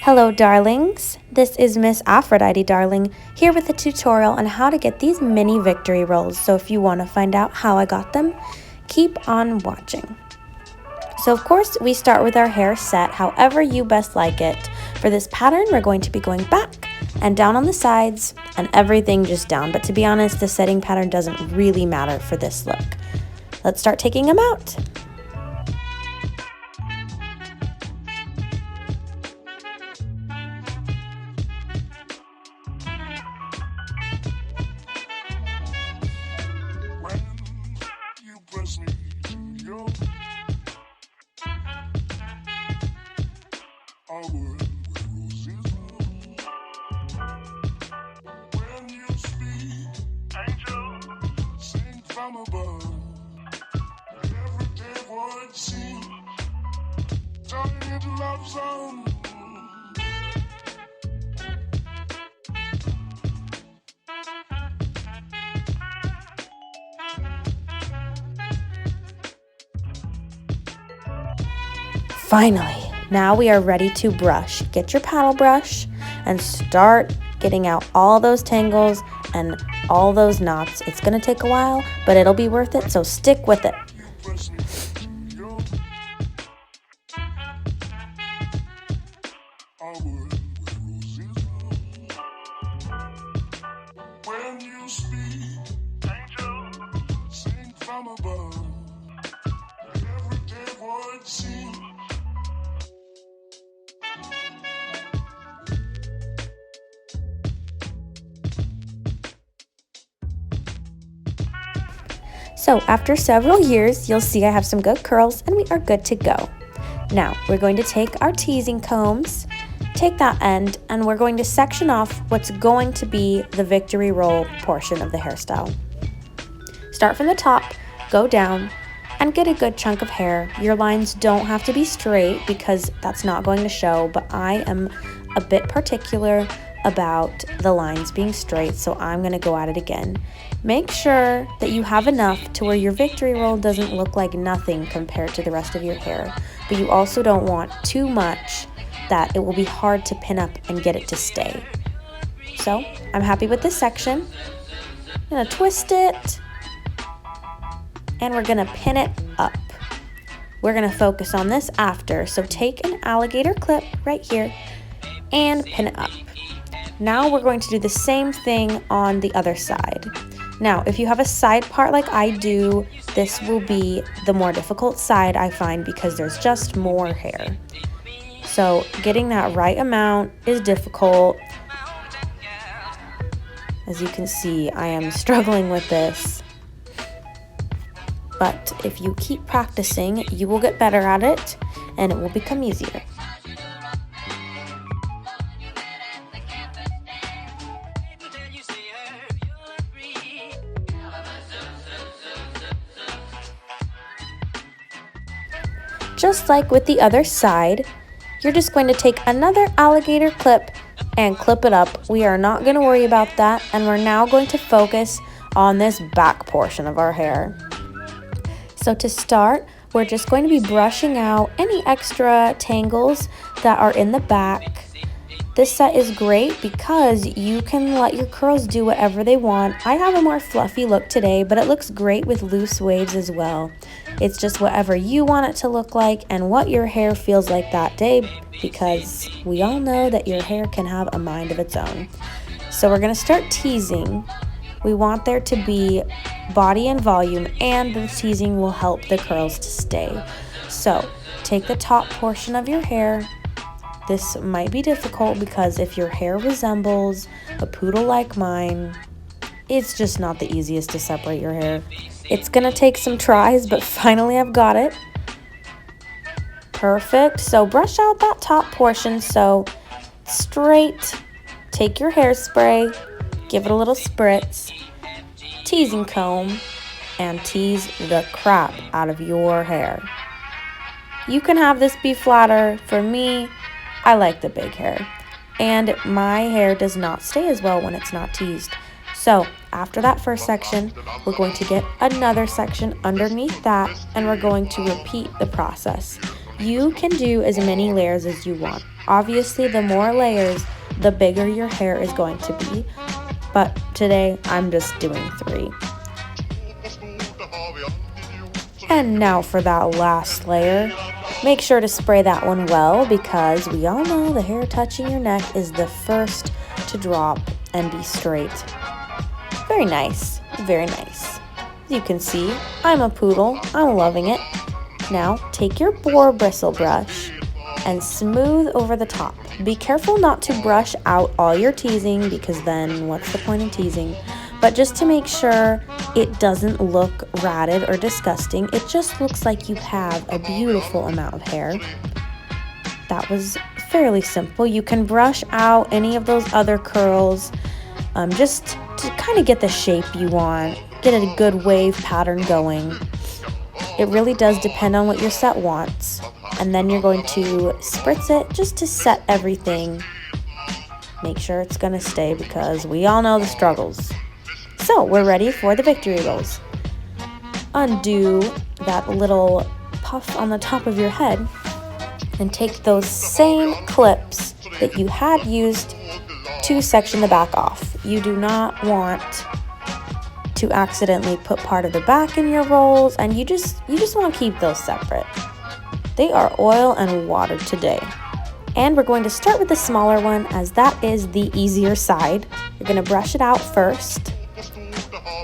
Hello darlings, this is Miss Aphrodite Darling here with a tutorial on how to get these mini victory rolls. So if you want to find out how I got them, keep on watching. So of course we start with our hair set however you best like it. For this pattern we're going to be going back and down on the sides and everything just down. But to be honest, the setting pattern doesn't really matter for this look. Let's start taking them out. Finally, now we are ready to brush. Get your paddle brush and start getting out all those tangles and all those knots. It's gonna take a while, but it'll be worth it, so stick with it. So after several years, you'll see I have some good curls and we are good to go. Now we're going to take our teasing combs, take that end, and we're going to section off what's going to be the victory roll portion of the hairstyle. Start from the top, go down, and get a good chunk of hair. Your lines don't have to be straight because that's not going to show, but I am a bit particular about the lines being straight, so I'm going to go at it again. Make sure that you have enough to where your victory roll doesn't look like nothing compared to the rest of your hair, but you also don't want too much that it will be hard to pin up and get it to stay. So I'm happy with this section. I'm going to twist it and we're going to pin it up. We're going to focus on this after, so take an alligator clip right here and pin it up. Now we're going to do the same thing on the other side. Now, if you have a side part like I do, this will be the more difficult side I find because there's just more hair. So getting that right amount is difficult. As you can see, I am struggling with this. But if you keep practicing, you will get better at it and it will become easier. Just like with the other side, you're just going to take another alligator clip and clip it up. We are not going to worry about that, and we're now going to focus on this back portion of our hair. So to start, we're just going to be brushing out any extra tangles that are in the back. This set is great because you can let your curls do whatever they want. I have a more fluffy look today, but it looks great with loose waves as well. It's just whatever you want it to look like and what your hair feels like that day, because we all know that your hair can have a mind of its own. So we're going to start teasing. We want there to be body and volume, and the teasing will help the curls to stay. So take the top portion of your hair. This might be difficult because if your hair resembles a poodle like mine, it's just not the easiest to separate your hair. It's gonna take some tries, but finally I've got it. Perfect. So brush out that top portion so straight. Take your hairspray, give it a little spritz, teasing comb, and tease the crap out of your hair. You can have this be flatter. For me, I like the big hair, and my hair does not stay as well when it's not teased. So after that first section, we're going to get another section underneath that, and we're going to repeat the process. You can do as many layers as you want. Obviously, the more layers, the bigger your hair is going to be. But today, I'm just doing 3. And now for that last layer. Make sure to spray that one well, because we all know the hair touching your neck is the first to drop and be straight. Very nice, very nice. As you can see, I'm a poodle. I'm loving it. Now, take your boar bristle brush and smooth over the top. Be careful not to brush out all your teasing, because then what's the point in teasing? But just to make sure it doesn't look ratted or disgusting, it just looks like you have a beautiful amount of hair. That was fairly simple. You can brush out any of those other curls just to kind of get the shape you want, get a good wave pattern going. It really does depend on what your set wants. And then you're going to spritz it just to set everything. Make sure it's going to stay, because we all know the struggles. So we're ready for the victory rolls. Undo that little puff on the top of your head and take those same clips that you had used to section the back off. You do not want to accidentally put part of the back in your rolls, and you just want to keep those separate. They are oil and water today. And we're going to start with the smaller one, as that is the easier side. You're going to brush it out first.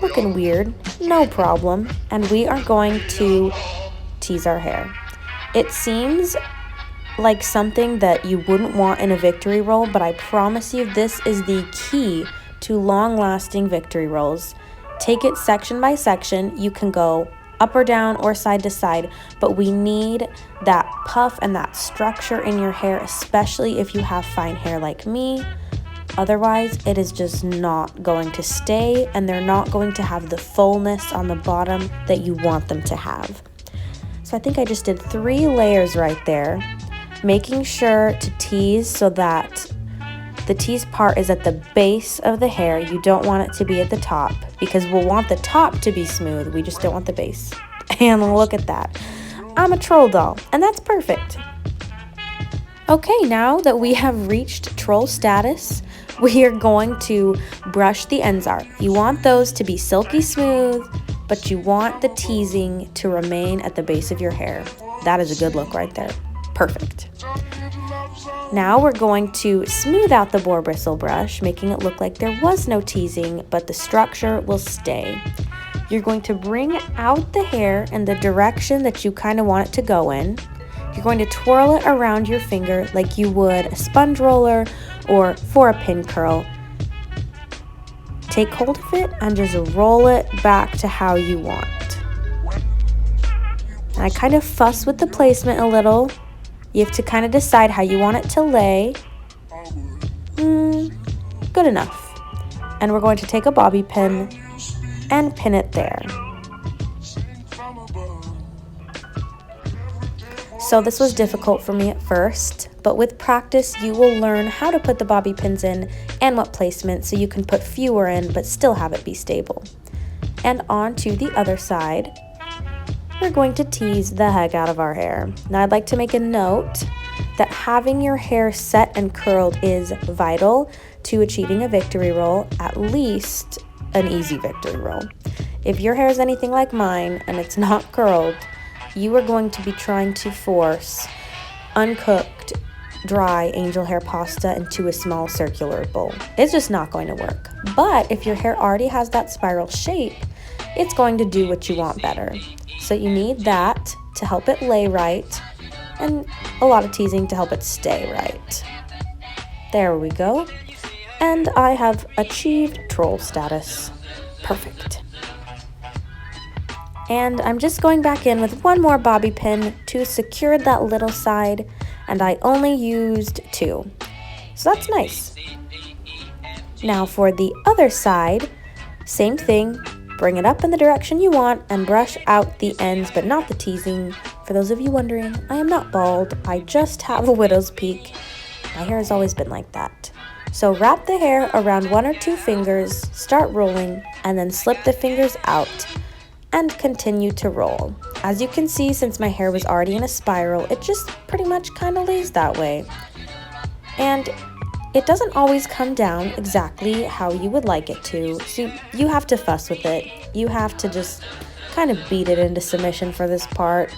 Looking weird, no problem. And we are going to tease our hair. It seems like something that you wouldn't want in a victory roll, but I promise you this is the key to long-lasting victory rolls. Take it section by section. You can go up or down or side to side, but we need that puff and that structure in your hair, especially if you have fine hair like me. Otherwise, it is just not going to stay, and they're not going to have the fullness on the bottom that you want them to have. So I think I just did 3 layers right there, making sure to tease so that the tease part is at the base of the hair. You don't want it to be at the top, because we'll want the top to be smooth. We just don't want the base. And look at that. I'm a troll doll, and that's perfect. Okay, now that we have reached troll status, we are going to brush the ends out. You want those to be silky smooth, but you want the teasing to remain at the base of your hair. That is a good look right there. Perfect. Now we're going to smooth out the boar bristle brush, making it look like there was no teasing, but the structure will stay. You're going to bring out the hair in the direction that you kind of want it to go in. You're going to twirl it around your finger like you would a sponge roller or for a pin curl. Take hold of it and just roll it back to how you want. And I kind of fuss with the placement a little. You have to kind of decide how you want it to lay. Good enough. And we're going to take a bobby pin and pin it there. So this was difficult for me at first, but with practice you will learn how to put the bobby pins in and what placement, so you can put fewer in but still have it be stable. And on to the other side. We're going to tease the heck out of our hair. Now I'd like to make a note that having your hair set and curled is vital to achieving a victory roll, at least an easy victory roll. If your hair is anything like mine and it's not curled, you are going to be trying to force uncooked, dry angel hair pasta into a small circular bowl. It's just not going to work. But if your hair already has that spiral shape, it's going to do what you want better. So you need that to help it lay right, and a lot of teasing to help it stay right. There we go. And I have achieved troll status. Perfect. And I'm just going back in with one more bobby pin to secure that little side, and I only used 2. So that's nice. Now for the other side, same thing. Bring it up in the direction you want and brush out the ends, but not the teasing. For those of you wondering, I am not bald. I just have a widow's peak. My hair has always been like that. So wrap the hair around 1 or 2 fingers, start rolling, and then slip the fingers out and continue to roll. As you can see, since my hair was already in a spiral, it just pretty much kind of lays that way. And it doesn't always come down exactly how you would like it to, so you have to fuss with it. You have to just kind of beat it into submission for this part.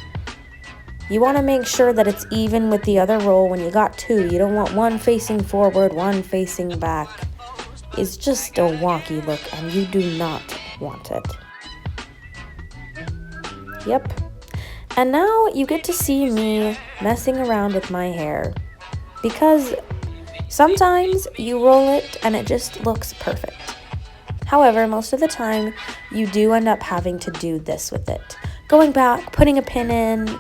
You want to make sure that it's even with the other roll when you got two. You don't want one facing forward, one facing back. It's just a wonky look, and you do not want it. Yep. And now you get to see me messing around with my hair, because sometimes you roll it and it just looks perfect. However, most of the time you do end up having to do this with it. Going back, putting a pin in,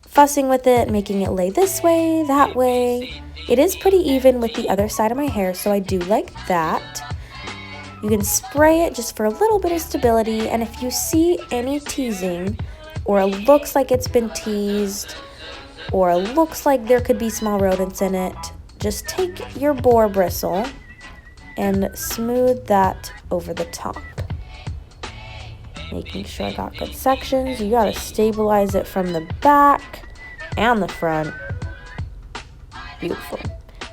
fussing with it, making it lay this way, that way. It is pretty even with the other side of my hair, so I do like that. You can spray it just for a little bit of stability, and if you see any teasing, or it looks like it's been teased, or it looks like there could be small rodents in it, just take your boar bristle and smooth that over the top. Making sure I got good sections. You gotta stabilize it from the back and the front. Beautiful.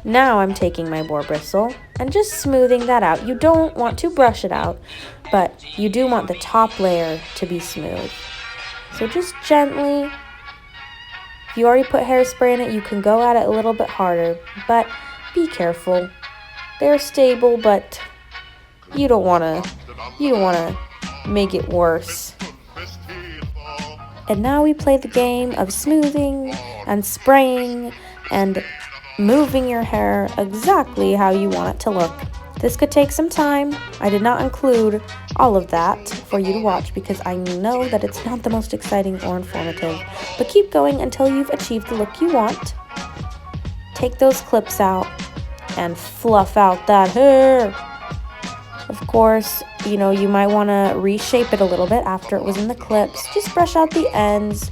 Now I'm taking my boar bristle and just smoothing that out. You don't want to brush it out, but you do want the top layer to be smooth. So just gently. If you already put hairspray in it, you can go at it a little bit harder, but be careful. They're stable, but you don't wanna make it worse. And now we play the game of smoothing and spraying and moving your hair exactly how you want it to look. This could take some time. I did not include all of that for you to watch because I know that it's not the most exciting or informative. But keep going until you've achieved the look you want. Take those clips out and fluff out that hair. Of course, you might want to reshape it a little bit after it was in the clips. Just brush out the ends,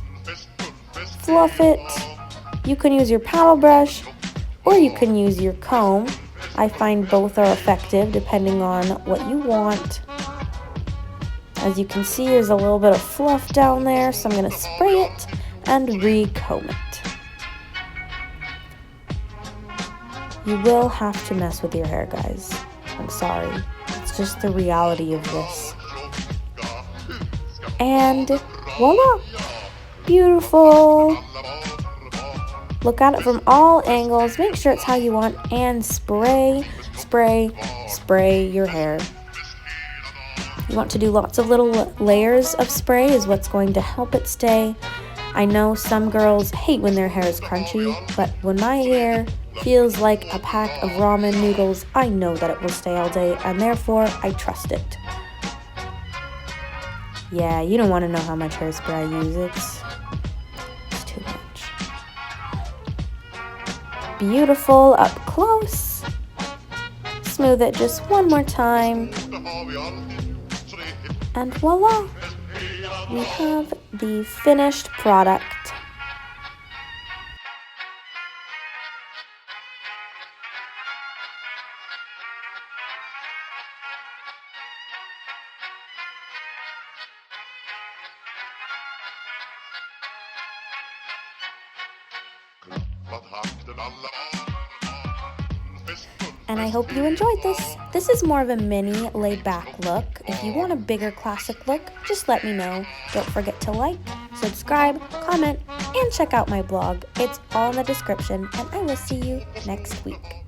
fluff it. You can use your paddle brush or you can use your comb. I find both are effective depending on what you want. As you can see, there's a little bit of fluff down there, so I'm going to spray it and re-comb it. You will have to mess with your hair, guys. I'm sorry. It's just the reality of this. And voila! Beautiful! Look at it from all angles. Make sure it's how you want. And spray, spray, spray your hair. You want to do lots of little layers of spray is what's going to help it stay. I know some girls hate when their hair is crunchy, but when my hair feels like a pack of ramen noodles, I know that it will stay all day, and therefore I trust it. Yeah, you don't want to know how much hairspray I use. It's too much. Beautiful up close. Smooth it just one more time. And voila! We have the finished product. And I hope you enjoyed this. This is more of a mini laid-back look. If you want a bigger classic look, just let me know. Don't forget to like, subscribe, comment, and check out my blog. It's all in the description, and I will see you next week.